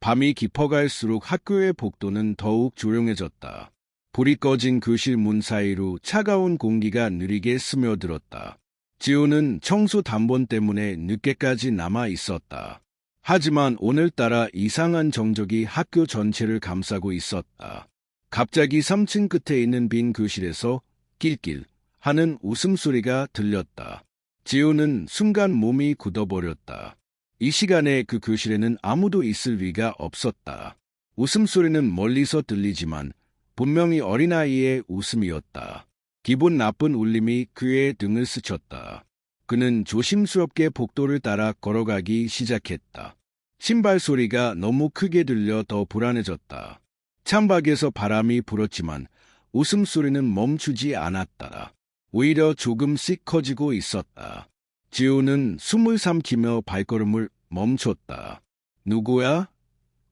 밤이 깊어갈수록 학교의 복도는 더욱 조용해졌다. 불이 꺼진 교실 문 사이로 차가운 공기가 느리게 스며들었다. 지우는 청소 단번 때문에 늦게까지 남아 있었다. 하지만 오늘따라 이상한 정적이 학교 전체를 감싸고 있었다. 갑자기 3층 끝에 있는 빈 교실에서 낄낄 하는 웃음소리가 들렸다. 지우는 순간 몸이 굳어버렸다. 이 시간에 그 교실에는 아무도 있을 리가 없었다. 웃음소리는 멀리서 들리지만 분명히 어린아이의 웃음이었다. 기분 나쁜 울림이 그의 등을 스쳤다. 그는 조심스럽게 복도를 따라 걸어가기 시작했다. 신발 소리가 너무 크게 들려 더 불안해졌다. 창밖에서 바람이 불었지만 웃음소리는 멈추지 않았다. 오히려 조금씩 커지고 있었다. 지우는 숨을 삼키며 발걸음을 멈췄다. 누구야?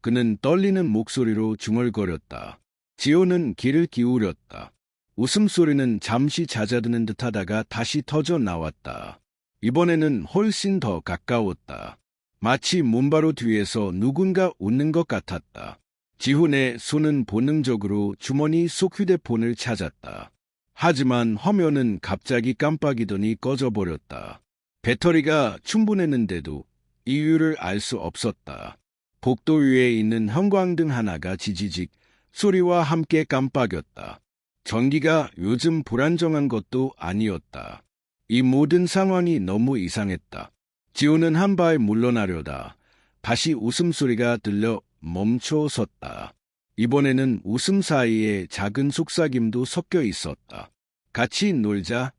그는 떨리는 목소리로 중얼거렸다. 지우는 귀를 기울였다. 웃음소리는 잠시 잦아드는 듯하다가 다시 터져 나왔다. 이번에는 훨씬 더 가까웠다. 마치 문바로 뒤에서 누군가 웃는 것 같았다. 지훈의 손은 본능적으로 주머니 속 휴대폰을 찾았다. 하지만 화면은 갑자기 깜빡이더니 꺼져버렸다. 배터리가 충분했는데도 이유를 알 수 없었다. 복도 위에 있는 형광등 하나가 지지직 소리와 함께 깜빡였다. 전기가 요즘 불안정한 것도 아니었다. 이 모든 상황이 너무 이상했다. 지우는 한 발 물러나려다 다시 웃음소리가 들려 멈춰 섰다. 이번에는 웃음 사이에 작은 속삭임도 섞여 있었다. 같이 놀자.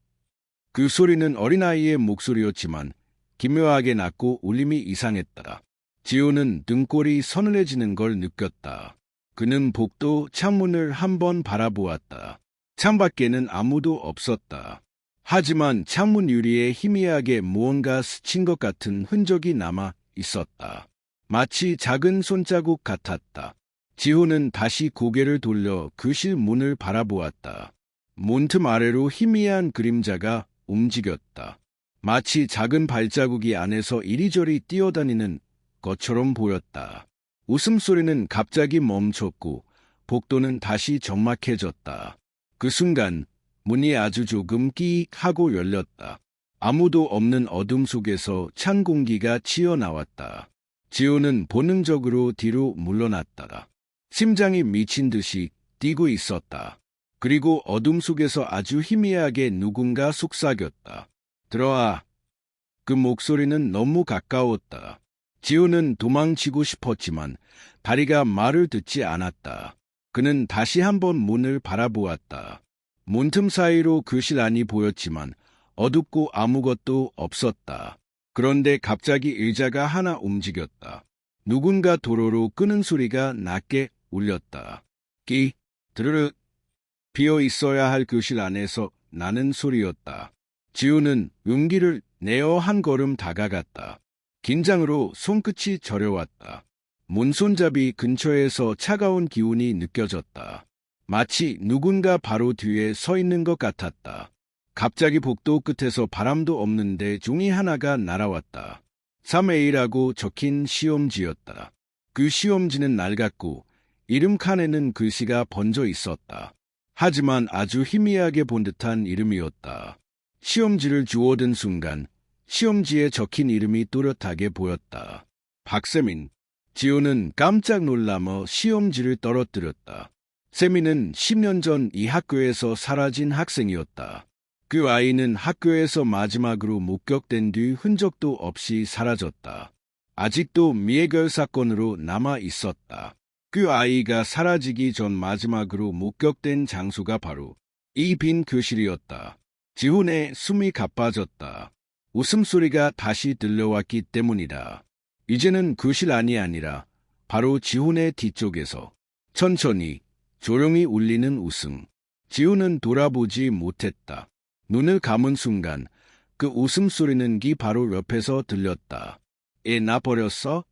그 소리는 어린아이의 목소리였지만 기묘하게 낮고 울림이 이상했다. 지우는 등골이 서늘해지는 걸 느꼈다. 그는 복도 창문을 한번 바라보았다. 창밖에는 아무도 없었다. 하지만 창문 유리에 희미하게 무언가 스친 것 같은 흔적이 남아 있었다. 마치 작은 손자국 같았다. 지호는 다시 고개를 돌려 교실 문을 바라보았다. 문틈 아래로 희미한 그림자가 움직였다. 마치 작은 발자국이 안에서 이리저리 뛰어다니는 것처럼 보였다. 웃음소리는 갑자기 멈췄고 복도는 다시 적막해졌다. 그 순간 문이 아주 조금 끼익 하고 열렸다. 아무도 없는 어둠 속에서 찬 공기가 치어나왔다. 지호는 본능적으로 뒤로 물러났다. 심장이 미친 듯이 뛰고 있었다. 그리고 어둠 속에서 아주 희미하게 누군가 속삭였다. 들어와. 그 목소리는 너무 가까웠다. 지호는 도망치고 싶었지만 다리가 말을 듣지 않았다. 그는 다시 한번 문을 바라보았다. 문틈 사이로 교실 안이 보였지만 어둡고 아무것도 없었다. 그런데 갑자기 의자가 하나 움직였다. 누군가 도로로 끄는 소리가 낮게 울렸다. 끼, 드르륵. 비어 있어야 할 교실 안에서 나는 소리였다. 지우는 용기를 내어 한 걸음 다가갔다. 긴장으로 손끝이 저려왔다. 문손잡이 근처에서 차가운 기운이 느껴졌다. 마치 누군가 바로 뒤에 서 있는 것 같았다. 갑자기 복도 끝에서 바람도 없는데 종이 하나가 날아왔다. 3A라고 적힌 시험지였다. 그 시험지는 낡았고 이름 칸에는 글씨가 번져 있었다. 하지만 아주 희미하게 본 듯한 이름이었다. 시험지를 주워든 순간 시험지에 적힌 이름이 또렷하게 보였다. 박세민. 지호는 깜짝 놀라며 시험지를 떨어뜨렸다. 세민은 10년 전 이 학교에서 사라진 학생이었다. 그 아이는 학교에서 마지막으로 목격된 뒤 흔적도 없이 사라졌다. 아직도 미해결 사건으로 남아 있었다. 그 아이가 사라지기 전 마지막으로 목격된 장소가 바로 이 빈 교실이었다. 지훈의 숨이 가빠졌다. 웃음소리가 다시 들려왔기 때문이다. 이제는 교실 안이 아니라 바로 지훈의 뒤쪽에서 천천히 조용히 울리는 웃음. 지훈은 돌아보지 못했다. 눈을 감은 순간 그 웃음소리는 귀 바로 옆에서 들렸다. 애 나 버렸어?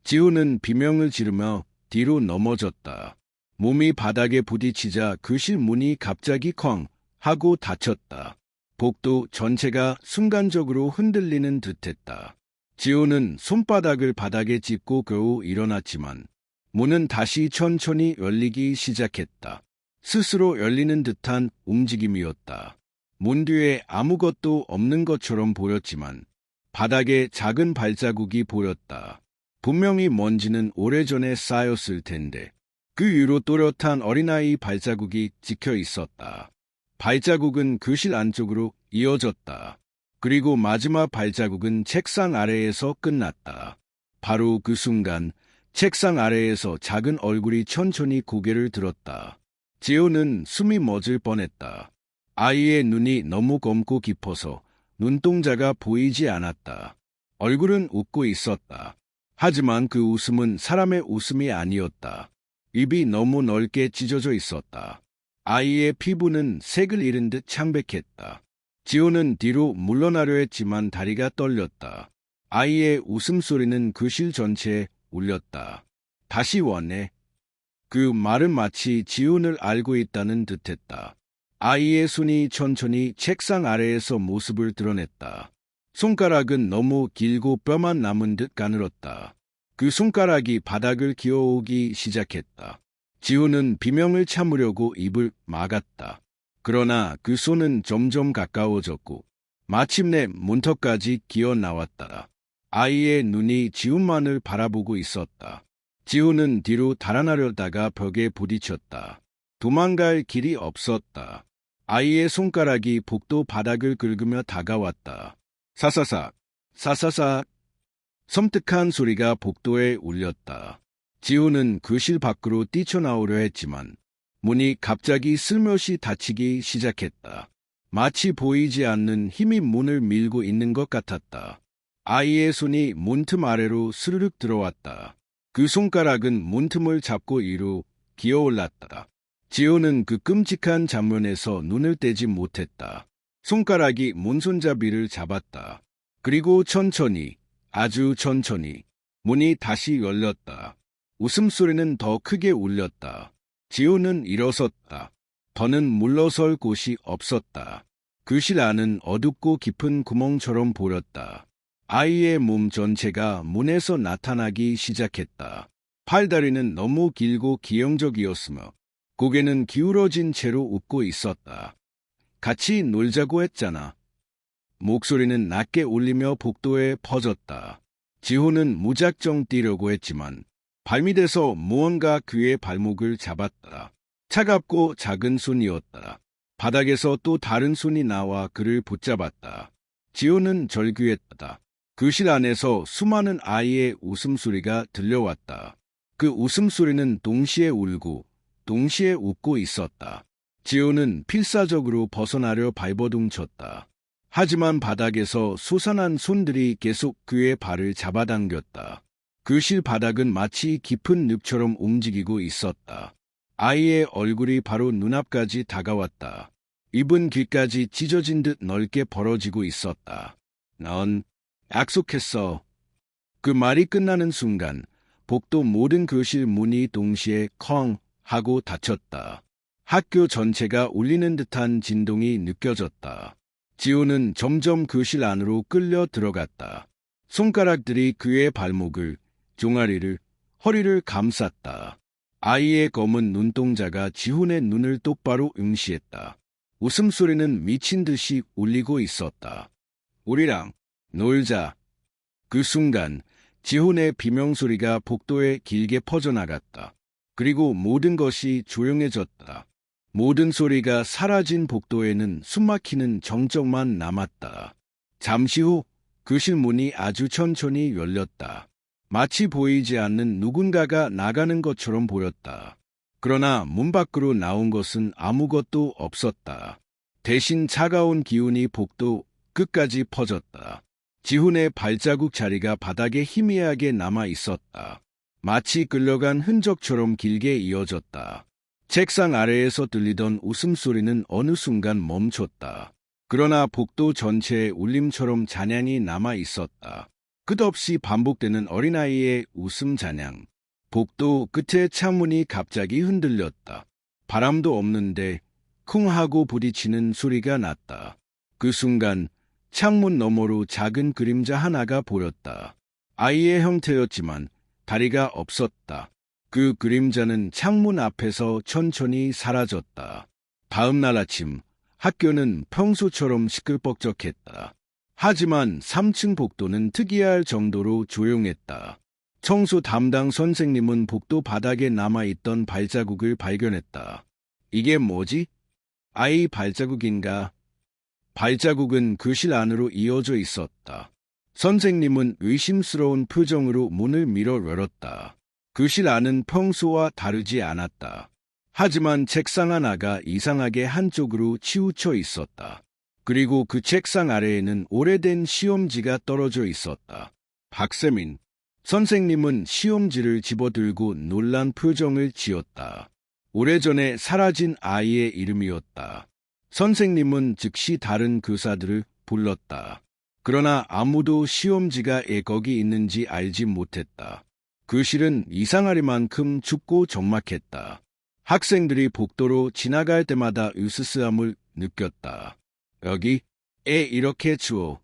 지훈은 비명을 지르며 뒤로 넘어졌다. 몸이 바닥에 부딪히자 교실 문이 갑자기 쾅 하고 닫혔다. 복도 전체가 순간적으로 흔들리는 듯했다. 지호는 손바닥을 바닥에 짚고 겨우 일어났지만 문은 다시 천천히 열리기 시작했다. 스스로 열리는 듯한 움직임이었다. 문 뒤에 아무것도 없는 것처럼 보였지만 바닥에 작은 발자국이 보였다. 분명히 먼지는 오래전에 쌓였을 텐데 그 위로 또렷한 어린아이 발자국이 찍혀 있었다. 발자국은 교실 안쪽으로 이어졌다. 그리고 마지막 발자국은 책상 아래에서 끝났다. 바로 그 순간 책상 아래에서 작은 얼굴이 천천히 고개를 들었다. 지호는 숨이 멎을 뻔했다. 아이의 눈이 너무 검고 깊어서 눈동자가 보이지 않았다. 얼굴은 웃고 있었다. 하지만 그 웃음은 사람의 웃음이 아니었다. 입이 너무 넓게 찢어져 있었다. 아이의 피부는 색을 잃은 듯 창백했다. 지호는 뒤로 물러나려 했지만 다리가 떨렸다. 아이의 웃음소리는 교실 전체에 울렸다. 다시 원해. 그 말은 마치 지훈을 알고 있다는 듯했다. 아이의 손이 천천히 책상 아래에서 모습을 드러냈다. 손가락은 너무 길고 뼈만 남은 듯 가늘었다. 그 손가락이 바닥을 기어오기 시작했다. 지훈은 비명을 참으려고 입을 막았다. 그러나 그 손은 점점 가까워졌고 마침내 문턱까지 기어 나왔다. 아이의 눈이 지훈만을 바라보고 있었다. 지훈은 뒤로 달아나려다가 벽에 부딪혔다. 도망갈 길이 없었다. 아이의 손가락이 복도 바닥을 긁으며 다가왔다. 사사삭, 사사삭. 섬뜩한 소리가 복도에 울렸다. 지훈은 교실 밖으로 뛰쳐나오려 했지만 문이 갑자기 슬며시 닫히기 시작했다. 마치 보이지 않는 힘이 문을 밀고 있는 것 같았다. 아이의 손이 문틈 아래로 스르륵 들어왔다. 그 손가락은 문틈을 잡고 위로 기어올랐다. 지호는 그 끔찍한 장면에서 눈을 떼지 못했다. 손가락이 문손잡이를 잡았다. 그리고 천천히, 아주 천천히 문이 다시 열렸다. 웃음소리는 더 크게 울렸다. 지호는 일어섰다. 더는 물러설 곳이 없었다. 교실 안은 어둡고 깊은 구멍처럼 보였다. 아이의 몸 전체가 문에서 나타나기 시작했다. 팔다리는 너무 길고 기형적이었으며 고개는 기울어진 채로 웃고 있었다. 같이 놀자고 했잖아. 목소리는 낮게 울리며 복도에 퍼졌다. 지호는 무작정 뛰려고 했지만 발밑에서 무언가 그의 발목을 잡았다. 차갑고 작은 손이었다. 바닥에서 또 다른 손이 나와 그를 붙잡았다. 지호는 절규했다. 교실 안에서 수많은 아이의 웃음소리가 들려왔다. 그 웃음소리는 동시에 울고 동시에 웃고 있었다. 지호는 필사적으로 벗어나려 발버둥쳤다. 하지만 바닥에서 솟아난 손들이 계속 그의 발을 잡아당겼다. 교실 바닥은 마치 깊은 늪처럼 움직이고 있었다. 아이의 얼굴이 바로 눈앞까지 다가왔다. 입은 귀까지 찢어진 듯 넓게 벌어지고 있었다. 넌 약속했어. 그 말이 끝나는 순간 복도 모든 교실 문이 동시에 컹 하고 닫혔다. 학교 전체가 울리는 듯한 진동이 느껴졌다. 지호는 점점 교실 안으로 끌려 들어갔다. 손가락들이 그의 발목을, 종아리를, 허리를 감쌌다. 아이의 검은 눈동자가 지훈의 눈을 똑바로 응시했다. 웃음소리는 미친 듯이 울리고 있었다. 우리랑 놀자. 그 순간 지훈의 비명소리가 복도에 길게 퍼져나갔다. 그리고 모든 것이 조용해졌다. 모든 소리가 사라진 복도에는 숨막히는 정적만 남았다. 잠시 후 교실 문이 아주 천천히 열렸다. 마치 보이지 않는 누군가가 나가는 것처럼 보였다. 그러나 문 밖으로 나온 것은 아무것도 없었다. 대신 차가운 기운이 복도 끝까지 퍼졌다. 지훈의 발자국 자리가 바닥에 희미하게 남아 있었다. 마치 끌려간 흔적처럼 길게 이어졌다. 책상 아래에서 들리던 웃음소리는 어느 순간 멈췄다. 그러나 복도 전체에 울림처럼 잔향이 남아 있었다. 끝없이 반복되는 어린아이의 웃음 잔향. 복도 끝에 창문이 갑자기 흔들렸다. 바람도 없는데 쿵 하고 부딪히는 소리가 났다. 그 순간 창문 너머로 작은 그림자 하나가 보였다. 아이의 형태였지만 다리가 없었다. 그 그림자는 창문 앞에서 천천히 사라졌다. 다음 날 아침, 학교는 평소처럼 시끌벅적했다. 하지만 3층 복도는 특이할 정도로 조용했다. 청소 담당 선생님은 복도 바닥에 남아있던 발자국을 발견했다. 이게 뭐지? 아이 발자국인가? 발자국은 교실 안으로 이어져 있었다. 선생님은 의심스러운 표정으로 문을 밀어 열었다. 교실 안은 평소와 다르지 않았다. 하지만 책상 하나가 이상하게 한쪽으로 치우쳐 있었다. 그리고 그 책상 아래에는 오래된 시험지가 떨어져 있었다. 박세민. 선생님은 시험지를 집어들고 놀란 표정을 지었다. 오래전에 사라진 아이의 이름이었다. 선생님은 즉시 다른 교사들을 불렀다. 그러나 아무도 시험지가 거기 있는지 알지 못했다. 교실은 이상하리만큼 춥고 적막했다. 학생들이 복도로 지나갈 때마다 으스스함을 느꼈다. 여기? 이렇게 추워.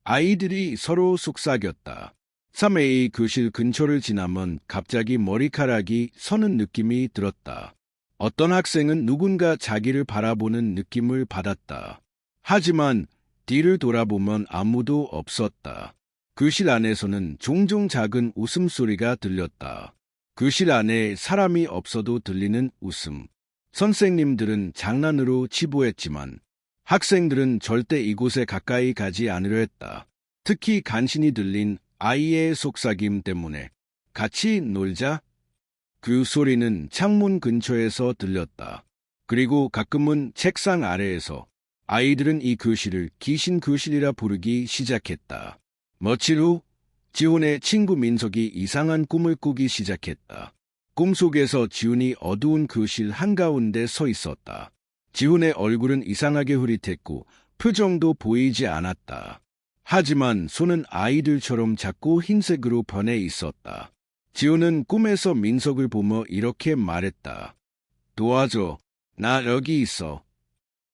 아이들이 서로 속삭였다. 3A 교실 근처를 지나면 갑자기 머리카락이 서는 느낌이 들었다. 어떤 학생은 누군가 자기를 바라보는 느낌을 받았다. 하지만 뒤를 돌아보면 아무도 없었다. 교실 안에서는 종종 작은 웃음소리가 들렸다. 교실 안에 사람이 없어도 들리는 웃음. 선생님들은 장난으로 치부했지만 학생들은 절대 이곳에 가까이 가지 않으려 했다. 특히 간신히 들린 아이의 속삭임 때문에. 같이 놀자? 그 소리는 창문 근처에서 들렸다. 그리고 가끔은 책상 아래에서. 아이들은 이 교실을 귀신 교실이라 부르기 시작했다. 며칠 후 지훈의 친구 민석이 이상한 꿈을 꾸기 시작했다. 꿈속에서 지훈이 어두운 교실 한가운데 서 있었다. 지훈의 얼굴은 이상하게 흐릿했고 표정도 보이지 않았다. 하지만 손은 아이들처럼 작고 흰색으로 변해 있었다. 지훈은 꿈에서 민석을 보며 이렇게 말했다. 도와줘. 나 여기 있어.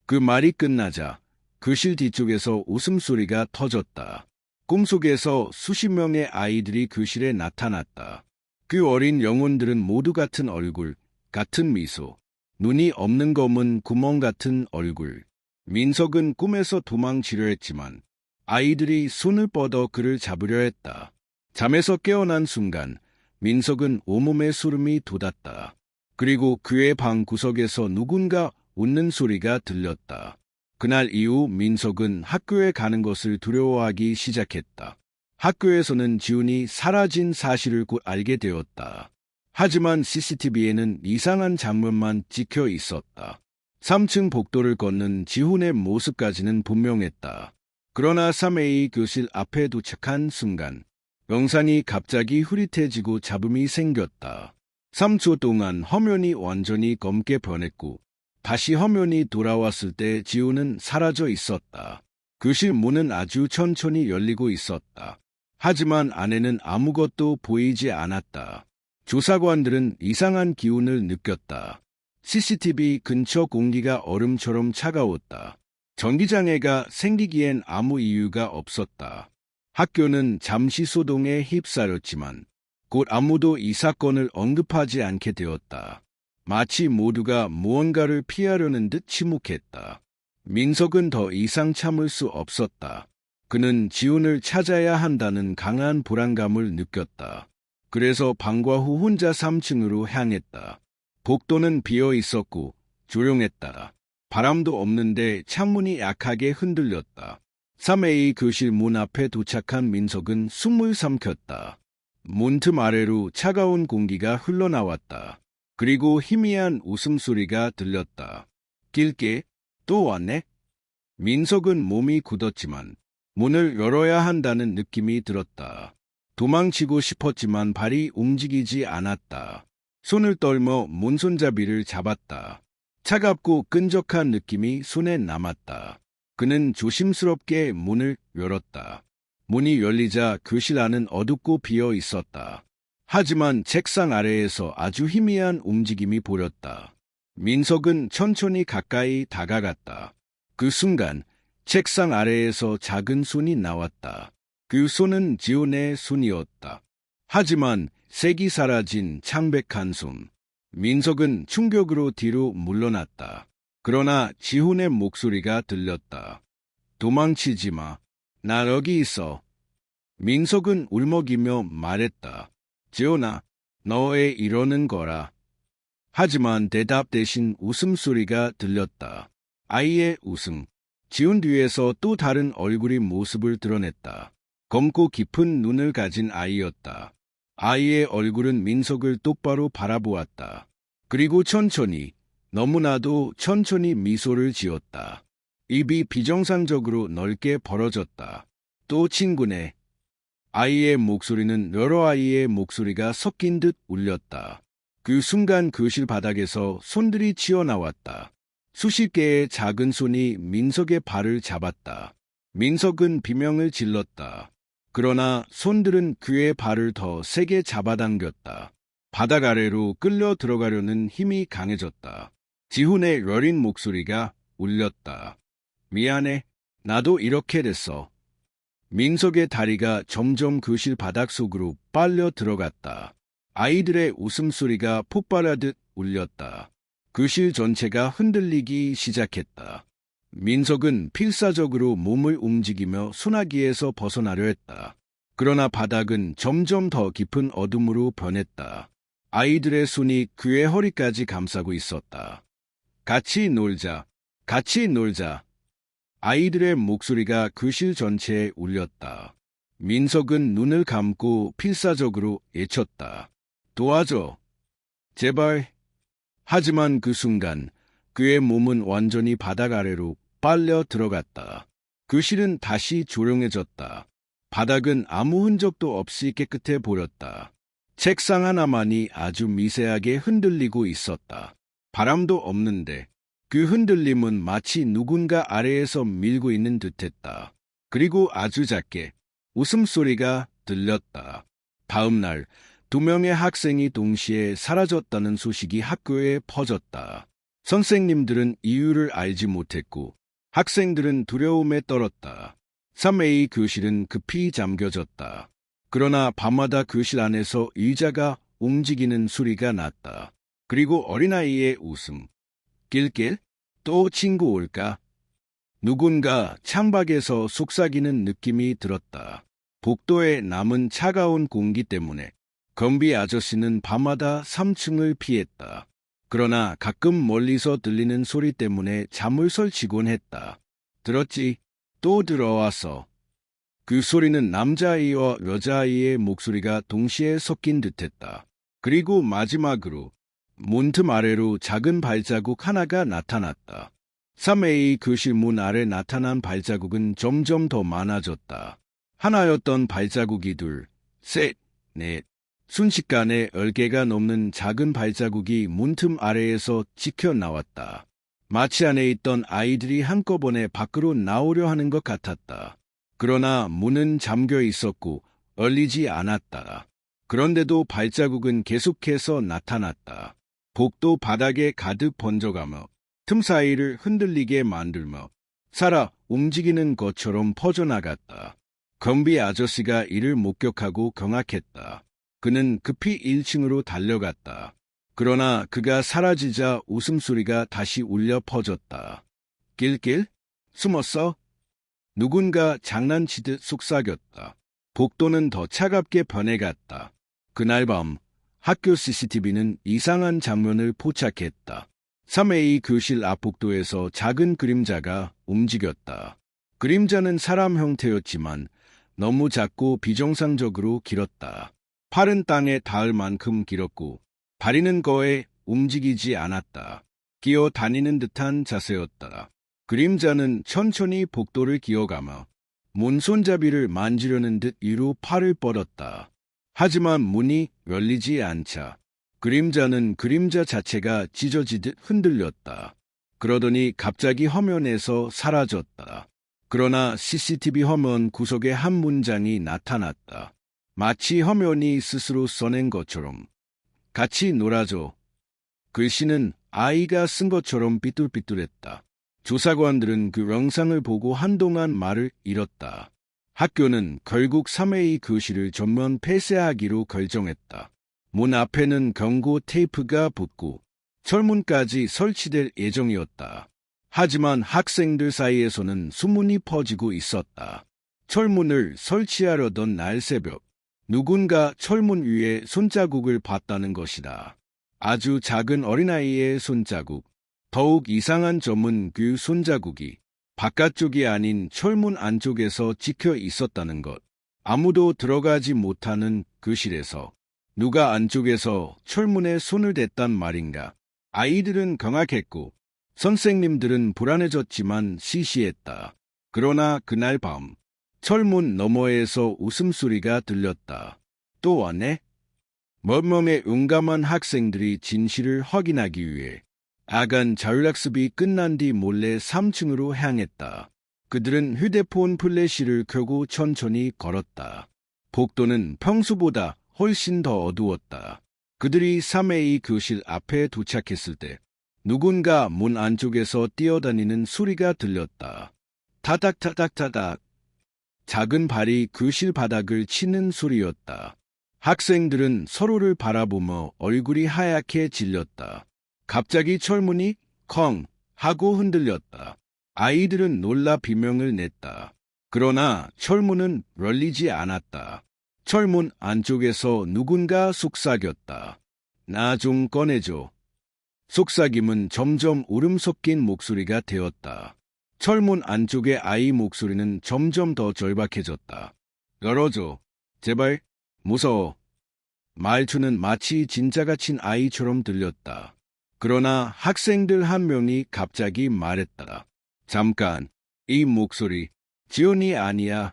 그 말이 끝나자 교실 뒤쪽에서 웃음소리가 터졌다. 꿈속에서 수십 명의 아이들이 교실에 나타났다. 그 어린 영혼들은 모두 같은 얼굴, 같은 미소, 눈이 없는 검은 구멍 같은 얼굴. 민석은 꿈에서 도망치려 했지만 아이들이 손을 뻗어 그를 잡으려 했다. 잠에서 깨어난 순간 민석은 온몸에 소름이 돋았다. 그리고 그의 방 구석에서 누군가 웃는 소리가 들렸다. 그날 이후 민석은 학교에 가는 것을 두려워하기 시작했다. 학교에서는 지훈이 사라진 사실을 곧 알게 되었다. 하지만 CCTV에는 이상한 장면만 찍혀 있었다. 3층 복도를 걷는 지훈의 모습까지는 분명했다. 그러나 3A 교실 앞에 도착한 순간 영상이 갑자기 흐릿해지고 잡음이 생겼다. 3초 동안 화면이 완전히 검게 변했고 다시 화면이 돌아왔을 때 지훈은 사라져 있었다. 교실 문은 아주 천천히 열리고 있었다. 하지만 안에는 아무것도 보이지 않았다. 조사관들은 이상한 기운을 느꼈다. CCTV 근처 공기가 얼음처럼 차가웠다. 전기장애가 생기기엔 아무 이유가 없었다. 학교는 잠시 소동에 휩싸였지만 곧 아무도 이 사건을 언급하지 않게 되었다. 마치 모두가 무언가를 피하려는 듯 침묵했다. 민석은 더 이상 참을 수 없었다. 그는 지훈을 찾아야 한다는 강한 불안감을 느꼈다. 그래서 방과 후 혼자 3층으로 향했다. 복도는 비어 있었고 조용했다. 바람도 없는데 창문이 약하게 흔들렸다. 3A 교실 문 앞에 도착한 민석은 숨을 삼켰다. 문틈 아래로 차가운 공기가 흘러나왔다. 그리고 희미한 웃음소리가 들렸다. 길게 또 왔네? 민석은 몸이 굳었지만 문을 열어야 한다는 느낌이 들었다. 도망치고 싶었지만 발이 움직이지 않았다. 손을 떨며 문손잡이를 잡았다. 차갑고 끈적한 느낌이 손에 남았다. 그는 조심스럽게 문을 열었다. 문이 열리자 교실 안은 어둡고 비어 있었다. 하지만 책상 아래에서 아주 희미한 움직임이 보였다. 민석은 천천히 가까이 다가갔다. 그 순간 책상 아래에서 작은 손이 나왔다. 그 손은 지훈의 손이었다. 하지만 색이 사라진 창백한 손. 민석은 충격으로 뒤로 물러났다. 그러나 지훈의 목소리가 들렸다. 도망치지 마. 나 여기 있어. 민석은 울먹이며 말했다. 지훈아, 너 왜 이러는 거라? 하지만 대답 대신 웃음소리가 들렸다. 아이의 웃음. 지훈 뒤에서 또 다른 얼굴이 모습을 드러냈다. 검고 깊은 눈을 가진 아이였다. 아이의 얼굴은 민석을 똑바로 바라보았다. 그리고 천천히, 너무나도 천천히 미소를 지었다. 입이 비정상적으로 넓게 벌어졌다. 또 친구네. 아이의 목소리는 여러 아이의 목소리가 섞인 듯 울렸다. 그 순간 교실 바닥에서 손들이 튀어나왔다. 수십 개의 작은 손이 민석의 발을 잡았다. 민석은 비명을 질렀다. 그러나 손들은 그의 발을 더 세게 잡아당겼다. 바닥 아래로 끌려 들어가려는 힘이 강해졌다. 지훈의 여린 목소리가 울렸다. 미안해. 나도 이렇게 됐어. 민석의 다리가 점점 교실 바닥 속으로 빨려 들어갔다. 아이들의 웃음소리가 폭발하듯 울렸다. 교실 전체가 흔들리기 시작했다. 민석은 필사적으로 몸을 움직이며 소나기에서 벗어나려 했다. 그러나 바닥은 점점 더 깊은 어둠으로 변했다. 아이들의 손이 그의 허리까지 감싸고 있었다. 같이 놀자. 같이 놀자. 아이들의 목소리가 교실 전체에 울렸다. 민석은 눈을 감고 필사적으로 외쳤다. 도와줘. 제발. 하지만 그 순간 그의 몸은 완전히 바닥 아래로 빨려 들어갔다. 교실은 다시 조용해졌다. 바닥은 아무 흔적도 없이 깨끗해 보였다. 책상 하나만이 아주 미세하게 흔들리고 있었다. 바람도 없는데 그 흔들림은 마치 누군가 아래에서 밀고 있는 듯했다. 그리고 아주 작게 웃음소리가 들렸다. 다음 날 2명의 학생이 동시에 사라졌다는 소식이 학교에 퍼졌다. 선생님들은 이유를 알지 못했고 학생들은 두려움에 떨었다. 3A 교실은 급히 잠겨졌다. 그러나 밤마다 교실 안에서 의자가 움직이는 소리가 났다. 그리고 어린아이의 웃음. 낄낄? 또 친구 올까? 누군가 창밖에서 속삭이는 느낌이 들었다. 복도에 남은 차가운 공기 때문에 건비 아저씨는 밤마다 3층을 피했다. 그러나 가끔 멀리서 들리는 소리 때문에 잠을 설치곤 했다. 들었지? 또 들어왔어. 그 소리는 남자아이와 여자아이의 목소리가 동시에 섞인 듯했다. 그리고 마지막으로 문틈 아래로 작은 발자국 하나가 나타났다. 3A 교실 문 아래 나타난 발자국은 점점 더 많아졌다. 하나였던 발자국이 둘, 셋, 넷. 순식간에 10개가 넘는 작은 발자국이 문틈 아래에서 지켜 나왔다. 마치 안에 있던 아이들이 한꺼번에 밖으로 나오려 하는 것 같았다. 그러나 문은 잠겨 있었고 열리지 않았다. 그런데도 발자국은 계속해서 나타났다. 복도 바닥에 가득 번져가며 틈 사이를 흔들리게 만들며 살아 움직이는 것처럼 퍼져나갔다. 건비 아저씨가 이를 목격하고 경악했다. 그는 급히 1층으로 달려갔다. 그러나 그가 사라지자 웃음소리가 다시 울려 퍼졌다. 낄낄? 숨었어? 누군가 장난치듯 속삭였다. 복도는 더 차갑게 변해갔다. 그날 밤 학교 CCTV는 이상한 장면을 포착했다. 3A 교실 앞 복도에서 작은 그림자가 움직였다. 그림자는 사람 형태였지만 너무 작고 비정상적으로 길었다. 팔은 땅에 닿을 만큼 길었고 다리는 거의 움직이지 않았다. 기어 다니는 듯한 자세였다. 그림자는 천천히 복도를 기어가며 문 손잡이를 만지려는 듯 위로 팔을 뻗었다. 하지만 문이 열리지 않자 그림자는 그림자 자체가 찢어지듯 흔들렸다. 그러더니 갑자기 화면에서 사라졌다. 그러나 CCTV 화면 구석에 한 문장이 나타났다. 마치 화면이 스스로 써낸 것처럼. 같이 놀아줘. 글씨는 아이가 쓴 것처럼 삐뚤삐뚤했다. 조사관들은 그 영상을 보고 한동안 말을 잃었다. 학교는 결국 3A 교실을 전면 폐쇄하기로 결정했다. 문 앞에는 경고 테이프가 붙고 철문까지 설치될 예정이었다. 하지만 학생들 사이에서는 소문이 퍼지고 있었다. 철문을 설치하려던 날 새벽, 누군가 철문 위에 손자국을 봤다는 것이다. 아주 작은 어린아이의 손자국. 더욱 이상한 점은 그 손자국이 바깥쪽이 아닌 철문 안쪽에서 찍혀 있었다는 것. 아무도 들어가지 못하는 교실에서 누가 안쪽에서 철문에 손을 댔단 말인가. 아이들은 경악했고 선생님들은 불안해졌지만 시시했다. 그러나 그날 밤 철문 너머에서 웃음소리가 들렸다. 또 왔네? 멀멍에 용감한 학생들이 진실을 확인하기 위해 야간 자율학습이 끝난 뒤 몰래 3층으로 향했다. 그들은 휴대폰 플래시를 켜고 천천히 걸었다. 복도는 평소보다 훨씬 더 어두웠다. 그들이 3A 교실 앞에 도착했을 때 누군가 문 안쪽에서 뛰어다니는 소리가 들렸다. 타닥타닥타닥. 작은 발이 교실 바닥을 치는 소리였다. 학생들은 서로를 바라보며 얼굴이 하얗게 질렸다. 갑자기 철문이 컹 하고 흔들렸다. 아이들은 놀라 비명을 냈다. 그러나 철문은 열리지 않았다. 철문 안쪽에서 누군가 속삭였다. 나 좀 꺼내줘. 속삭임은 점점 울음 섞인 목소리가 되었다. 철문 안쪽의 아이 목소리는 점점 더 절박해졌다. 열어줘. 제발. 무서워. 말투는 마치 진짜가 친 아이처럼 들렸다. 그러나 학생들 한 명이 갑자기 말했다. 잠깐, 이 목소리, 지훈이 아니야.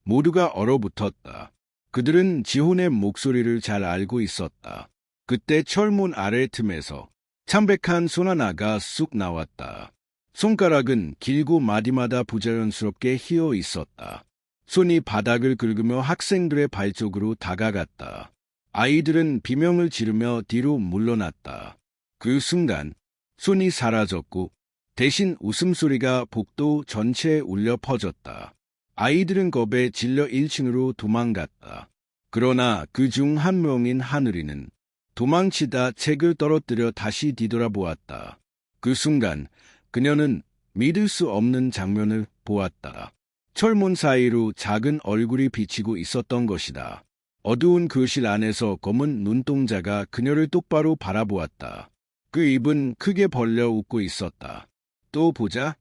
모두가 얼어붙었다. 그들은 지훈의 목소리를 잘 알고 있었다. 그때 철문 아래 틈에서 창백한 손 하나가 쑥 나왔다. 손가락은 길고 마디마다 부자연스럽게 휘어 있었다. 손이 바닥을 긁으며 학생들의 발 쪽으로 다가갔다. 아이들은 비명을 지르며 뒤로 물러났다. 그 순간 손이 사라졌고 대신 웃음소리가 복도 전체에 울려 퍼졌다. 아이들은 겁에 질려 1층으로 도망갔다. 그러나 그중 한 명인 하늘이는 도망치다 책을 떨어뜨려 다시 뒤돌아보았다. 그 순간 그녀는 믿을 수 없는 장면을 보았다. 철문 사이로 작은 얼굴이 비치고 있었던 것이다. 어두운 교실 안에서 검은 눈동자가 그녀를 똑바로 바라보았다. 그 입은 크게 벌려 웃고 있었다. 또 보자.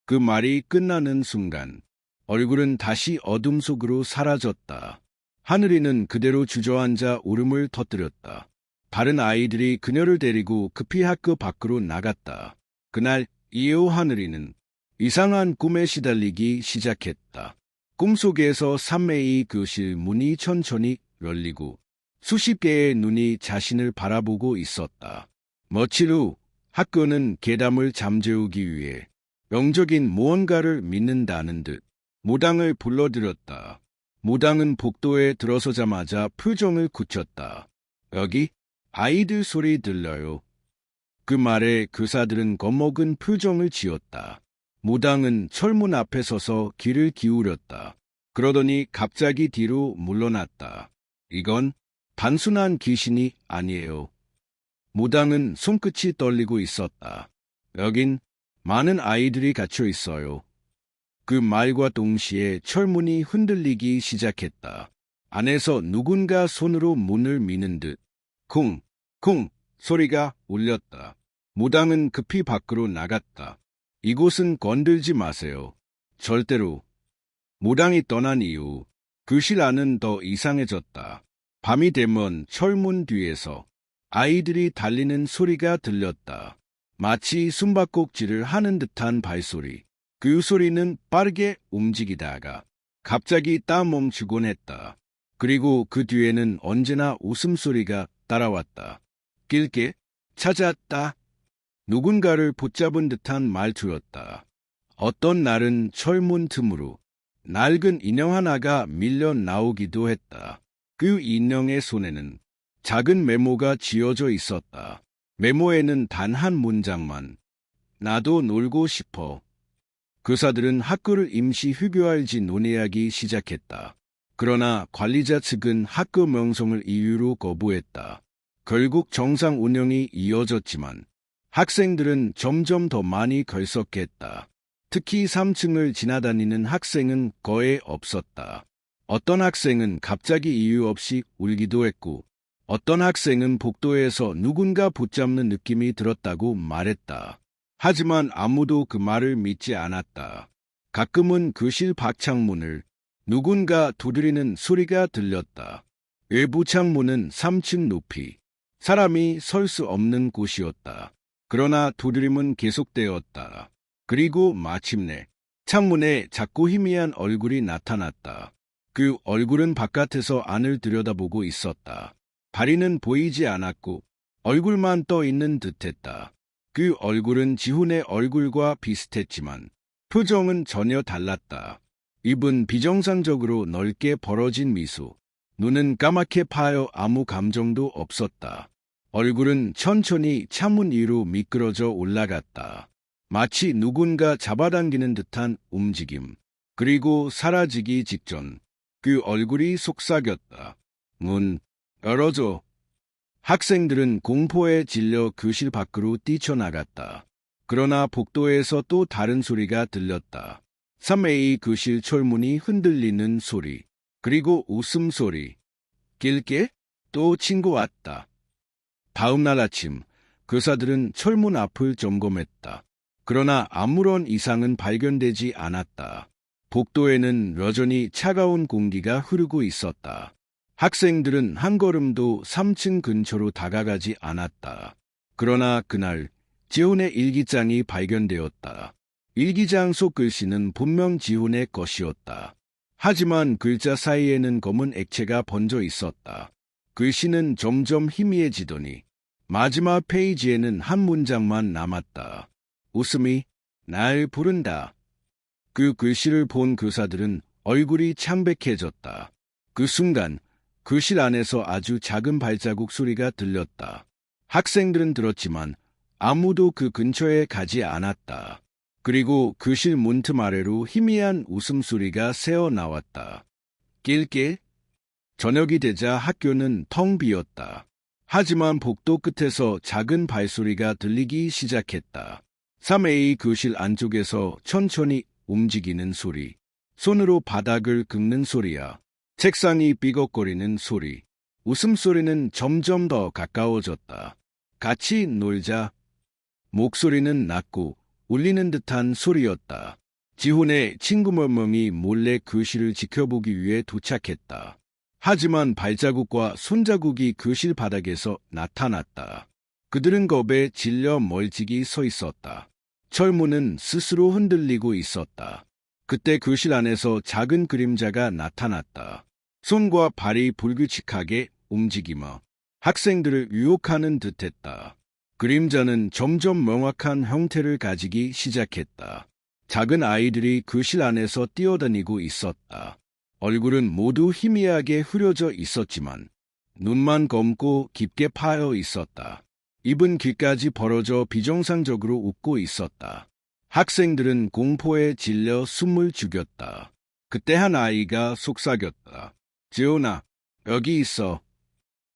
그 말이 끝나는 순간 얼굴은 다시 어둠 속으로 사라졌다. 하늘이는 그대로 주저앉아 울음을 터뜨렸다. 다른 아이들이 그녀를 데리고 급히 학교 밖으로 나갔다. 그날 이후 하늘이는 이상한 꿈에 시달리기 시작했다. 꿈속에서 3A 교실 문이 천천히 열리고 수십 개의 눈이 자신을 바라보고 있었다. 며칠 후 학교는 괴담을 잠재우기 위해 영적인 무언가를 믿는다는 듯 무당을 불러들였다. 무당은 복도에 들어서자마자 표정을 굳혔다. 여기 아이들 소리 들려요. 그 말에 교사들은 겁먹은 표정을 지었다. 무당은 철문 앞에 서서 귀를 기울였다. 그러더니 갑자기 뒤로 물러났다. 이건 단순한 귀신이 아니에요. 무당은 손끝이 떨리고 있었다. 여긴 많은 아이들이 갇혀 있어요. 그 말과 동시에 철문이 흔들리기 시작했다. 안에서 누군가 손으로 문을 미는 듯 쿵, 쿵 소리가 울렸다. 무당은 급히 밖으로 나갔다. 이곳은 건들지 마세요. 절대로. 무당이 떠난 이후 교실 안은 더 이상해졌다. 밤이 되면 철문 뒤에서 아이들이 달리는 소리가 들렸다. 마치 숨바꼭질을 하는 듯한 발소리. 그 소리는 빠르게 움직이다가 갑자기 딱 멈추곤 했다. 그리고 그 뒤에는 언제나 웃음소리가 따라왔다. 길게 찾았다. 누군가를 붙잡은 듯한 말투였다. 어떤 날은 철문 틈으로 낡은 인형 하나가 밀려 나오기도 했다. 그 인형의 손에는 작은 메모가 지어져 있었다. 메모에는 단 한 문장만 나도 놀고 싶어. 교사들은 학교를 임시 휴교할지 논의하기 시작했다. 그러나 관리자 측은 학교 명성을 이유로 거부했다. 결국 정상 운영이 이어졌지만 학생들은 점점 더 많이 결석했다. 특히 3층을 지나다니는 학생은 거의 없었다. 어떤 학생은 갑자기 이유 없이 울기도 했고 어떤 학생은 복도에서 누군가 붙잡는 느낌이 들었다고 말했다. 하지만 아무도 그 말을 믿지 않았다. 가끔은 교실 밖창문을 누군가 두드리는 소리가 들렸다. 외부 창문은 3층 높이 사람이 설 수 없는 곳이었다. 그러나 두드림은 계속되었다. 그리고 마침내 창문에 작고 희미한 얼굴이 나타났다. 그 얼굴은 바깥에서 안을 들여다보고 있었다. 다리는 보이지 않았고 얼굴만 떠 있는 듯했다. 그 얼굴은 지훈의 얼굴과 비슷했지만 표정은 전혀 달랐다. 입은 비정상적으로 넓게 벌어진 미소. 눈은 까맣게 파여 아무 감정도 없었다. 얼굴은 천천히 창문 위로 미끄러져 올라갔다. 마치 누군가 잡아당기는 듯한 움직임. 그리고 사라지기 직전 그 얼굴이 속삭였다. 문 열어줘. 학생들은 공포에 질려 교실 밖으로 뛰쳐나갔다. 그러나 복도에서 또 다른 소리가 들렸다. 3A 교실 철문이 흔들리는 소리. 그리고 웃음소리. 길게? 또 친구 왔다. 다음 날 아침 교사들은 철문 앞을 점검했다. 그러나 아무런 이상은 발견되지 않았다. 복도에는 여전히 차가운 공기가 흐르고 있었다. 학생들은 한 걸음도 3층 근처로 다가가지 않았다. 그러나 그날 지훈의 일기장이 발견되었다. 일기장 속 글씨는 분명 지훈의 것이었다. 하지만 글자 사이에는 검은 액체가 번져 있었다. 글씨는 점점 희미해지더니 마지막 페이지에는 한 문장만 남았다. 웃음이 날 부른다. 그 글씨를 본 교사들은 얼굴이 창백해졌다. 그 순간 교실 안에서 아주 작은 발자국 소리가 들렸다. 학생들은 들었지만 아무도 그 근처에 가지 않았다. 그리고 교실 문틈 아래로 희미한 웃음소리가 새어나왔다. 길게? 저녁이 되자 학교는 텅 비었다. 하지만 복도 끝에서 작은 발소리가 들리기 시작했다. 3A 교실 안쪽에서 천천히 움직이는 소리. 손으로 바닥을 긁는 소리야. 책상이 삐걱거리는 소리. 웃음소리는 점점 더 가까워졌다. 같이 놀자. 목소리는 낮고 울리는 듯한 소리였다. 지훈의 친구 몇 명이 몰래 교실을 지켜보기 위해 도착했다. 하지만 발자국과 손자국이 교실 바닥에서 나타났다. 그들은 겁에 질려 멀찍이 서 있었다. 철문은 스스로 흔들리고 있었다. 그때 교실 안에서 작은 그림자가 나타났다. 손과 발이 불규칙하게 움직이며 학생들을 유혹하는 듯했다. 그림자는 점점 명확한 형태를 가지기 시작했다. 작은 아이들이 교실 안에서 뛰어다니고 있었다. 얼굴은 모두 희미하게 흐려져 있었지만 눈만 검고 깊게 파여 있었다. 입은 귀까지 벌어져 비정상적으로 웃고 있었다. 학생들은 공포에 질려 숨을 죽였다. 그때 한 아이가 속삭였다. 지훈아, 여기 있어.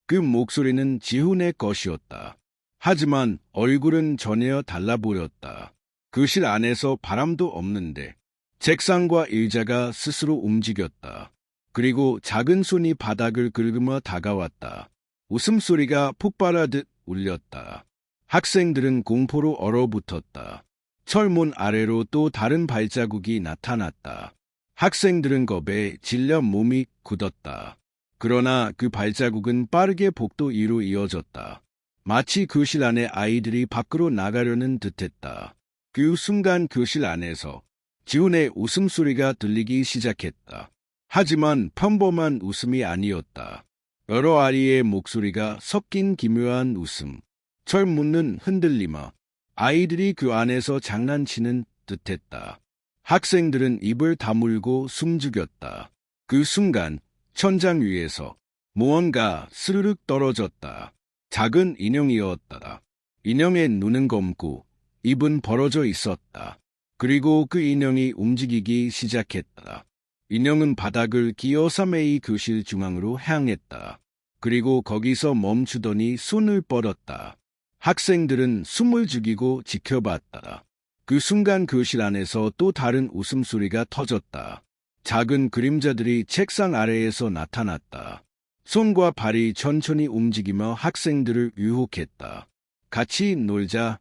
그 목소리는 지훈의 것이었다. 하지만 얼굴은 전혀 달라 보였다. 교실 안에서 바람도 없는데 책상과 의자가 스스로 움직였다. 그리고 작은 손이 바닥을 긁으며 다가왔다. 웃음소리가 폭발하듯 울렸다. 학생들은 공포로 얼어붙었다. 철문 아래로 또 다른 발자국이 나타났다. 학생들은 겁에 질려 몸이 굳었다. 그러나 그 발자국은 빠르게 복도 위로 이어졌다. 마치 교실 안에 아이들이 밖으로 나가려는 듯했다. 그 순간 교실 안에서 지훈의 웃음소리가 들리기 시작했다. 하지만 평범한 웃음이 아니었다. 여러 아이의 목소리가 섞인 기묘한 웃음. 철문은 흔들리며 아이들이 그 안에서 장난치는 듯했다. 학생들은 입을 다물고 숨죽였다. 그 순간 천장 위에서 무언가 스르륵 떨어졌다. 작은 인형이었다. 인형의 눈은 검고 입은 벌어져 있었다. 그리고 그 인형이 움직이기 시작했다. 인형은 바닥을 기어 3A 교실 중앙으로 향했다. 그리고 거기서 멈추더니 손을 뻗었다. 학생들은 숨을 죽이고 지켜봤다. 그 순간 교실 안에서 또 다른 웃음소리가 터졌다. 작은 그림자들이 책상 아래에서 나타났다. 손과 발이 천천히 움직이며 학생들을 유혹했다. 같이 놀자.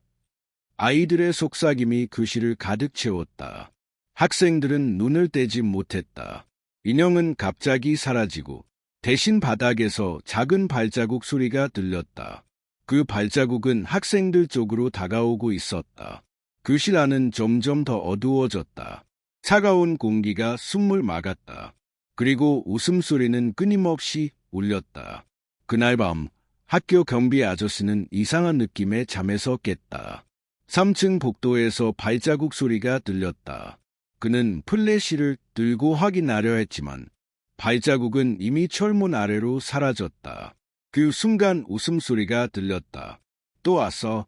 아이들의 속삭임이 교실을 가득 채웠다. 학생들은 눈을 떼지 못했다. 인형은 갑자기 사라지고 대신 바닥에서 작은 발자국 소리가 들렸다. 그 발자국은 학생들 쪽으로 다가오고 있었다. 교실 안은 점점 더 어두워졌다. 차가운 공기가 숨을 막았다. 그리고 웃음소리는 끊임없이 울렸다. 그날 밤 학교 경비 아저씨는 이상한 느낌에 잠에서 깼다. 3층 복도에서 발자국 소리가 들렸다. 그는 플래시를 들고 확인하려 했지만 발자국은 이미 철문 아래로 사라졌다. 그 순간 웃음소리가 들렸다. 또 왔어.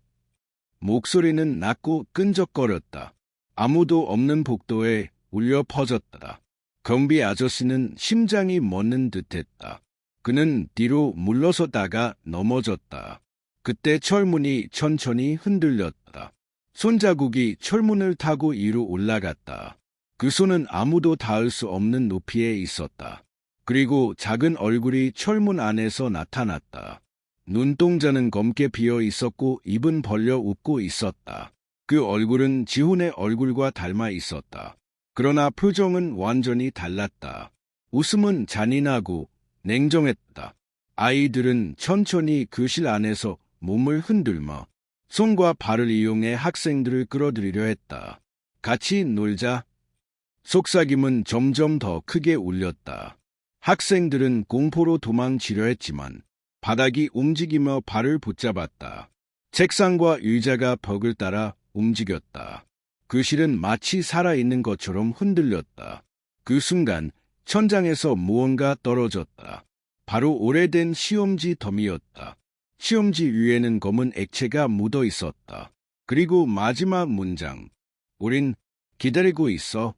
목소리는 낮고 끈적거렸다. 아무도 없는 복도에 울려 퍼졌다. 경비 아저씨는 심장이 멎는 듯했다. 그는 뒤로 물러서다가 넘어졌다. 그때 철문이 천천히 흔들렸다. 손자국이 철문을 타고 위로 올라갔다. 그 손은 아무도 닿을 수 없는 높이에 있었다. 그리고 작은 얼굴이 철문 안에서 나타났다. 눈동자는 검게 비어 있었고 입은 벌려 웃고 있었다. 그 얼굴은 지훈의 얼굴과 닮아 있었다. 그러나 표정은 완전히 달랐다. 웃음은 잔인하고 냉정했다. 아이들은 천천히 교실 안에서 몸을 흔들며 손과 발을 이용해 학생들을 끌어들이려 했다. 같이 놀자. 속삭임은 점점 더 크게 울렸다. 학생들은 공포로 도망치려 했지만 바닥이 움직이며 발을 붙잡았다. 책상과 의자가 벽을 따라 움직였다. 교실은 마치 살아있는 것처럼 흔들렸다. 그 순간 천장에서 무언가 떨어졌다. 바로 오래된 시험지 더미였다. 시험지 위에는 검은 액체가 묻어 있었다. 그리고 마지막 문장. 우린 기다리고 있어.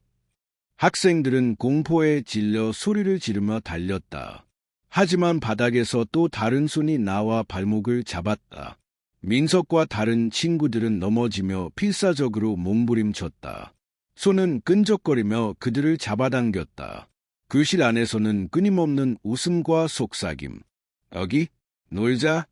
학생들은 공포에 질려 소리를 지르며 달렸다. 하지만 바닥에서 또 다른 손이 나와 발목을 잡았다. 민석과 다른 친구들은 넘어지며 필사적으로 몸부림쳤다. 손은 끈적거리며 그들을 잡아당겼다. 교실 안에서는 끊임없는 웃음과 속삭임. 여기 놀자.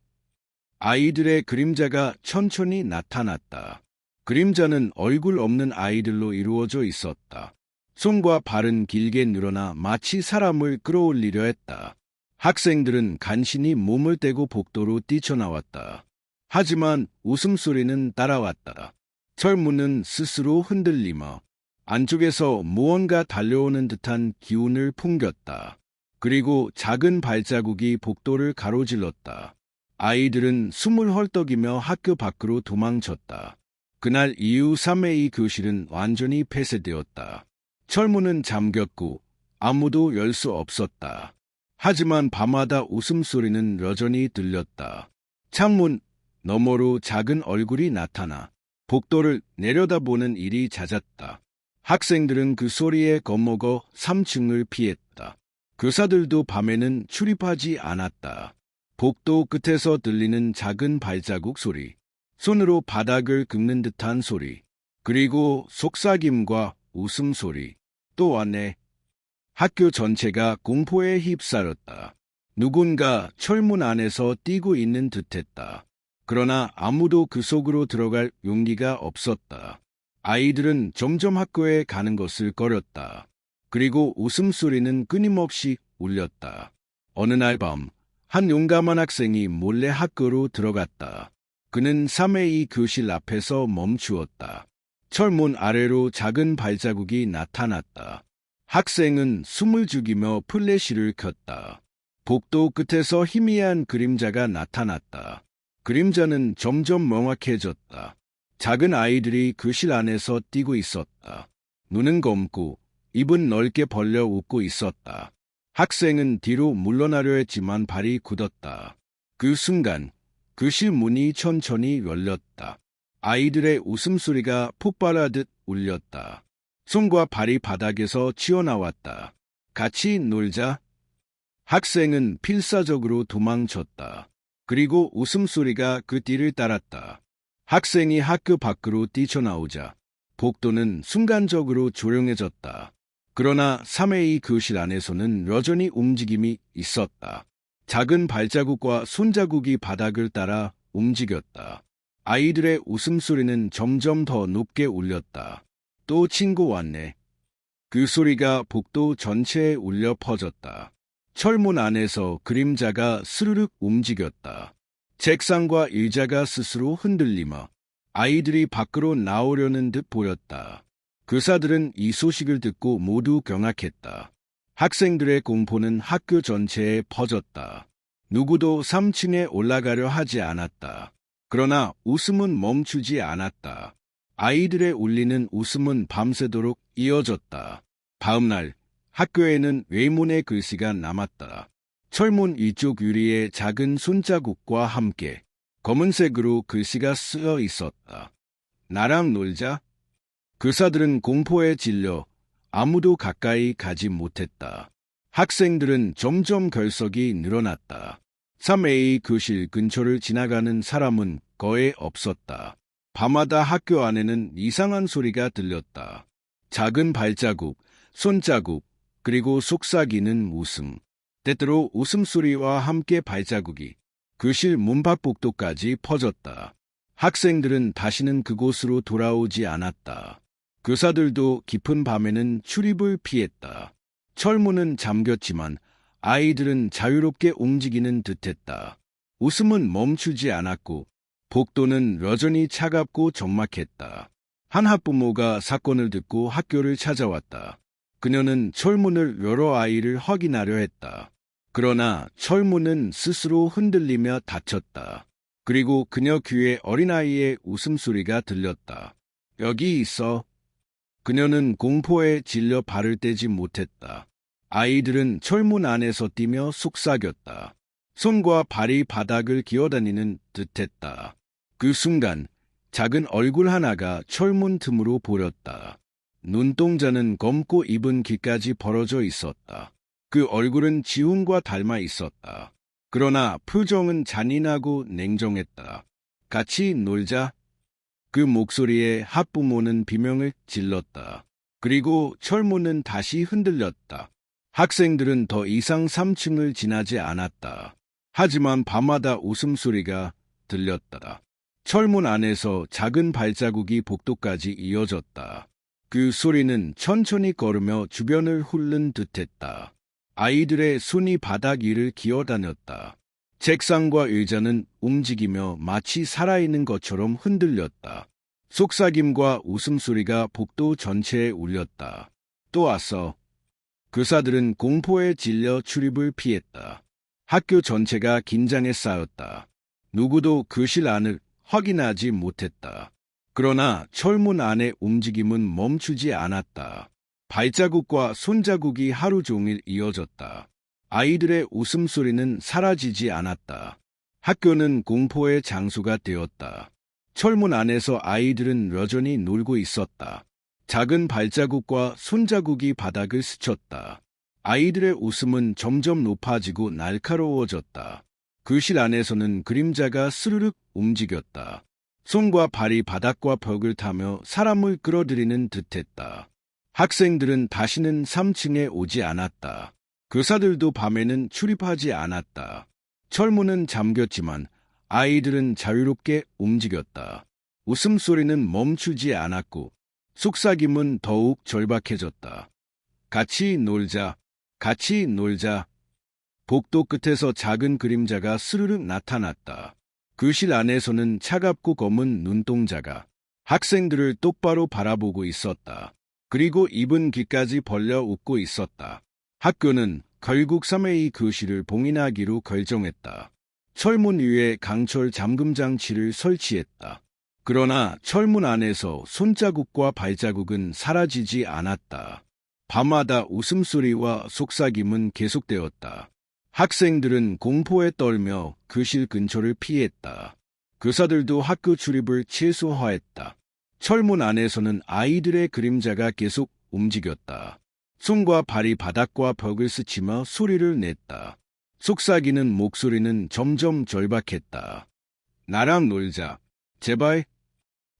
아이들의 그림자가 천천히 나타났다. 그림자는 얼굴 없는 아이들로 이루어져 있었다. 손과 발은 길게 늘어나 마치 사람을 끌어올리려 했다. 학생들은 간신히 몸을 떼고 복도로 뛰쳐나왔다. 하지만 웃음소리는 따라왔다. 철문은 스스로 흔들리며 안쪽에서 무언가 달려오는 듯한 기운을 풍겼다. 그리고 작은 발자국이 복도를 가로질렀다. 아이들은 숨을 헐떡이며 학교 밖으로 도망쳤다. 그날 이후 3A 교실은 완전히 폐쇄되었다. 철문은 잠겼고 아무도 열 수 없었다. 하지만 밤마다 웃음소리는 여전히 들렸다. 창문 너머로 작은 얼굴이 나타나 복도를 내려다보는 일이 잦았다. 학생들은 그 소리에 겁먹어 3층을 피했다. 교사들도 밤에는 출입하지 않았다. 복도 끝에서 들리는 작은 발자국 소리, 손으로 바닥을 긁는 듯한 소리, 그리고 속삭임과 웃음소리. 또 왔네. 학교 전체가 공포에 휩싸였다. 누군가 철문 안에서 뛰고 있는 듯했다. 그러나 아무도 그 속으로 들어갈 용기가 없었다. 아이들은 점점 학교에 가는 것을 꺼렸다. 그리고 웃음소리는 끊임없이 울렸다. 어느 날 밤, 한 용감한 학생이 몰래 학교로 들어갔다. 그는 3A 교실 앞에서 멈추었다. 철문 아래로 작은 발자국이 나타났다. 학생은 숨을 죽이며 플래시를 켰다. 복도 끝에서 희미한 그림자가 나타났다. 그림자는 점점 명확해졌다. 작은 아이들이 교실 안에서 뛰고 있었다. 눈은 검고 입은 넓게 벌려 웃고 있었다. 학생은 뒤로 물러나려 했지만 발이 굳었다. 그 순간 교실 문이 천천히 열렸다. 아이들의 웃음소리가 폭발하듯 울렸다. 손과 발이 바닥에서 튀어나왔다. 같이 놀자. 학생은 필사적으로 도망쳤다. 그리고 웃음소리가 그 뒤를 따랐다. 학생이 학교 밖으로 뛰쳐나오자 복도는 순간적으로 조용해졌다. 그러나 3A 교실 안에서는 여전히 움직임이 있었다. 작은 발자국과 손자국이 바닥을 따라 움직였다. 아이들의 웃음소리는 점점 더 높게 울렸다. 또 친구 왔네. 그 소리가 복도 전체에 울려 퍼졌다. 철문 안에서 그림자가 스르륵 움직였다. 책상과 의자가 스스로 흔들리며 아이들이 밖으로 나오려는 듯 보였다. 교사들은 이 소식을 듣고 모두 경악했다. 학생들의 공포는 학교 전체에 퍼졌다. 누구도 3층에 올라가려 하지 않았다. 그러나 웃음은 멈추지 않았다. 아이들의 울리는 웃음은 밤새도록 이어졌다. 다음날 학교에는 외문의 글씨가 남았다. 철문 위쪽 유리에 작은 손자국과 함께 검은색으로 글씨가 쓰여 있었다. 나랑 놀자. 교사들은 공포에 질려 아무도 가까이 가지 못했다. 학생들은 점점 결석이 늘어났다. 3A 교실 근처를 지나가는 사람은 거의 없었다. 밤마다 학교 안에는 이상한 소리가 들렸다. 작은 발자국, 손자국, 그리고 속삭이는 웃음. 때때로 웃음소리와 함께 발자국이 교실 문밖 복도까지 퍼졌다. 학생들은 다시는 그곳으로 돌아오지 않았다. 교사들도 깊은 밤에는 출입을 피했다. 철문은 잠겼지만 아이들은 자유롭게 움직이는 듯했다. 웃음은 멈추지 않았고 복도는 여전히 차갑고 적막했다. 한 학부모가 사건을 듣고 학교를 찾아왔다. 그녀는 철문을 열어 아이를 확인하려 했다. 그러나 철문은 스스로 흔들리며 닫혔다. 그리고 그녀 귀에 어린아이의 웃음소리가 들렸다. 여기 있어. 그녀는 공포에 질려 발을 떼지 못했다. 아이들은 철문 안에서 뛰며 속삭였다. 손과 발이 바닥을 기어다니는 듯했다. 그 순간 작은 얼굴 하나가 철문 틈으로 보였다. 눈동자는 검고 입은 귀까지 벌어져 있었다. 그 얼굴은 지훈과 닮아 있었다. 그러나 표정은 잔인하고 냉정했다. 같이 놀자. 그 목소리에 학부모는 비명을 질렀다. 그리고 철문은 다시 흔들렸다. 학생들은 더 이상 3층을 지나지 않았다. 하지만 밤마다 웃음소리가 들렸다. 철문 안에서 작은 발자국이 복도까지 이어졌다. 그 소리는 천천히 걸으며 주변을 훑는 듯했다. 아이들의 손이 바닥 위를 기어다녔다. 책상과 의자는 움직이며 마치 살아있는 것처럼 흔들렸다. 속삭임과 웃음소리가 복도 전체에 울렸다. 또 왔어. 교사들은 공포에 질려 출입을 피했다. 학교 전체가 긴장에 쌓였다. 누구도 교실 안을 확인하지 못했다. 그러나 철문 안의 움직임은 멈추지 않았다. 발자국과 손자국이 하루 종일 이어졌다. 아이들의 웃음소리는 사라지지 않았다. 학교는 공포의 장소가 되었다. 철문 안에서 아이들은 여전히 놀고 있었다. 작은 발자국과 손자국이 바닥을 스쳤다. 아이들의 웃음은 점점 높아지고 날카로워졌다. 교실 안에서는 그림자가 스르륵 움직였다. 손과 발이 바닥과 벽을 타며 사람을 끌어들이는 듯했다. 학생들은 다시는 3층에 오지 않았다. 교사들도 밤에는 출입하지 않았다. 철문은 잠겼지만 아이들은 자유롭게 움직였다. 웃음소리는 멈추지 않았고 속삭임은 더욱 절박해졌다. 같이 놀자, 같이 놀자. 복도 끝에서 작은 그림자가 스르륵 나타났다. 교실 안에서는 차갑고 검은 눈동자가 학생들을 똑바로 바라보고 있었다. 그리고 입은 귀까지 벌려 웃고 있었다. 학교는 결국 3A 교실을 봉인하기로 결정했다. 철문 위에 강철 잠금 장치를 설치했다. 그러나 철문 안에서 손자국과 발자국은 사라지지 않았다. 밤마다 웃음소리와 속삭임은 계속되었다. 학생들은 공포에 떨며 교실 근처를 피했다. 교사들도 학교 출입을 최소화했다. 철문 안에서는 아이들의 그림자가 계속 움직였다. 손과 발이 바닥과 벽을 스치며 소리를 냈다. 속삭이는 목소리는 점점 절박했다. 나랑 놀자. 제발.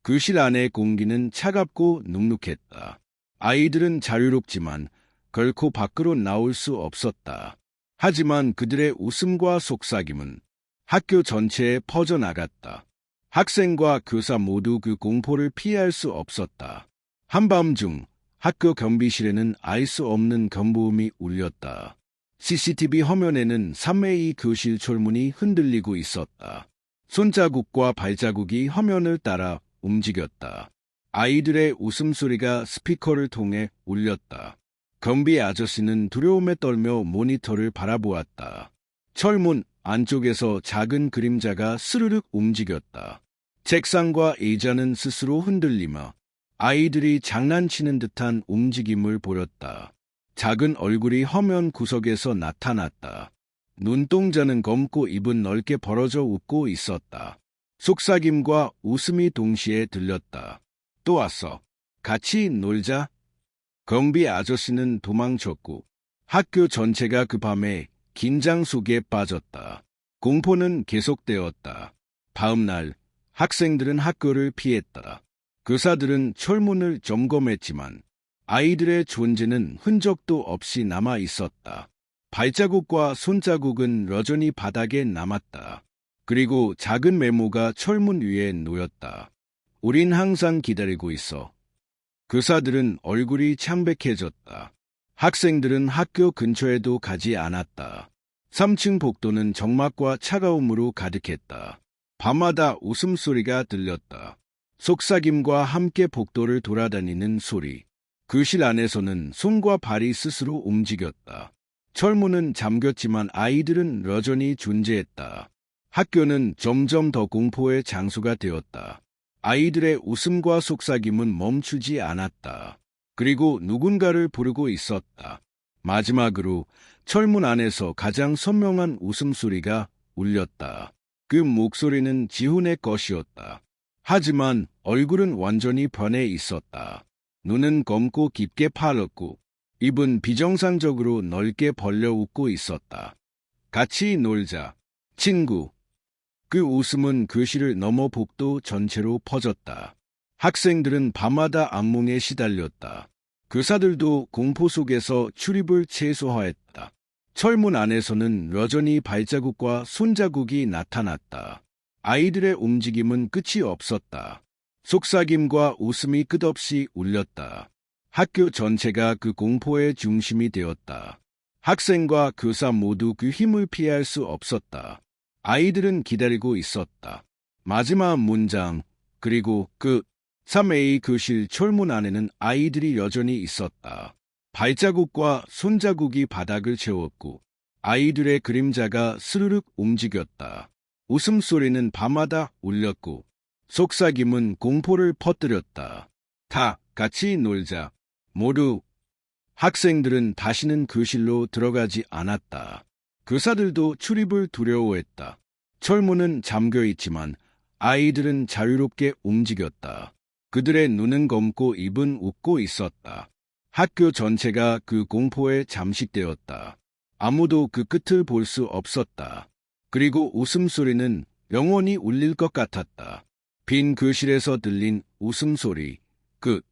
교실 안의 공기는 차갑고 눅눅했다. 아이들은 자유롭지만 결코 밖으로 나올 수 없었다. 하지만 그들의 웃음과 속삭임은 학교 전체에 퍼져나갔다. 학생과 교사 모두 그 공포를 피할 수 없었다. 한밤중 학교 경비실에는 알 수 없는 경보음이 울렸다. CCTV 화면에는 3A 교실 철문이 흔들리고 있었다. 손자국과 발자국이 화면을 따라 움직였다. 아이들의 웃음소리가 스피커를 통해 울렸다. 경비 아저씨는 두려움에 떨며 모니터를 바라보았다. 철문 안쪽에서 작은 그림자가 스르륵 움직였다. 책상과 의자는 스스로 흔들리며 아이들이 장난치는 듯한 움직임을 보였다. 작은 얼굴이 화면 구석에서 나타났다. 눈동자는 검고 입은 넓게 벌어져 웃고 있었다. 속삭임과 웃음이 동시에 들렸다. 또 왔어. 같이 놀자. 경비 아저씨는 도망쳤고 학교 전체가 그 밤에 긴장 속에 빠졌다. 공포는 계속되었다. 다음 날 학생들은 학교를 피했다. 교사들은 철문을 점검했지만 아이들의 존재는 흔적도 없이 남아 있었다. 발자국과 손자국은 여전히 바닥에 남았다. 그리고 작은 메모가 철문 위에 놓였다. 우린 항상 기다리고 있어. 교사들은 얼굴이 창백해졌다. 학생들은 학교 근처에도 가지 않았다. 3층 복도는 적막과 차가움으로 가득했다. 밤마다 웃음소리가 들렸다. 속삭임과 함께 복도를 돌아다니는 소리. 교실 안에서는 손과 발이 스스로 움직였다. 철문은 잠겼지만 아이들은 여전히 존재했다. 학교는 점점 더 공포의 장소가 되었다. 아이들의 웃음과 속삭임은 멈추지 않았다. 그리고 누군가를 부르고 있었다. 마지막으로 철문 안에서 가장 선명한 웃음소리가 울렸다. 그 목소리는 지훈의 것이었다. 하지만 얼굴은 완전히 변해 있었다. 눈은 검고 깊게 파였고 입은 비정상적으로 넓게 벌려 웃고 있었다. 같이 놀자, 친구. 그 웃음은 교실을 넘어 복도 전체로 퍼졌다. 학생들은 밤마다 악몽에 시달렸다. 교사들도 공포 속에서 출입을 최소화했다. 철문 안에서는 여전히 발자국과 손자국이 나타났다. 아이들의 움직임은 끝이 없었다. 속삭임과 웃음이 끝없이 울렸다. 학교 전체가 그 공포의 중심이 되었다. 학생과 교사 모두 그 힘을 피할 수 없었다. 아이들은 기다리고 있었다. 마지막 문장, 그리고 그 3A 교실 철문 안에는 아이들이 여전히 있었다. 발자국과 손자국이 바닥을 채웠고 아이들의 그림자가 스르륵 움직였다. 웃음소리는 밤마다 울렸고 속삭임은 공포를 퍼뜨렸다. 다 같이 놀자. 모두. 학생들은 다시는 교실로 들어가지 않았다. 교사들도 출입을 두려워했다. 철문은 잠겨 있지만 아이들은 자유롭게 움직였다. 그들의 눈은 검고 입은 웃고 있었다. 학교 전체가 그 공포에 잠식되었다. 아무도 그 끝을 볼 수 없었다. 그리고 웃음소리는 영원히 울릴 것 같았다. 빈 교실에서 들린 웃음소리. 끝.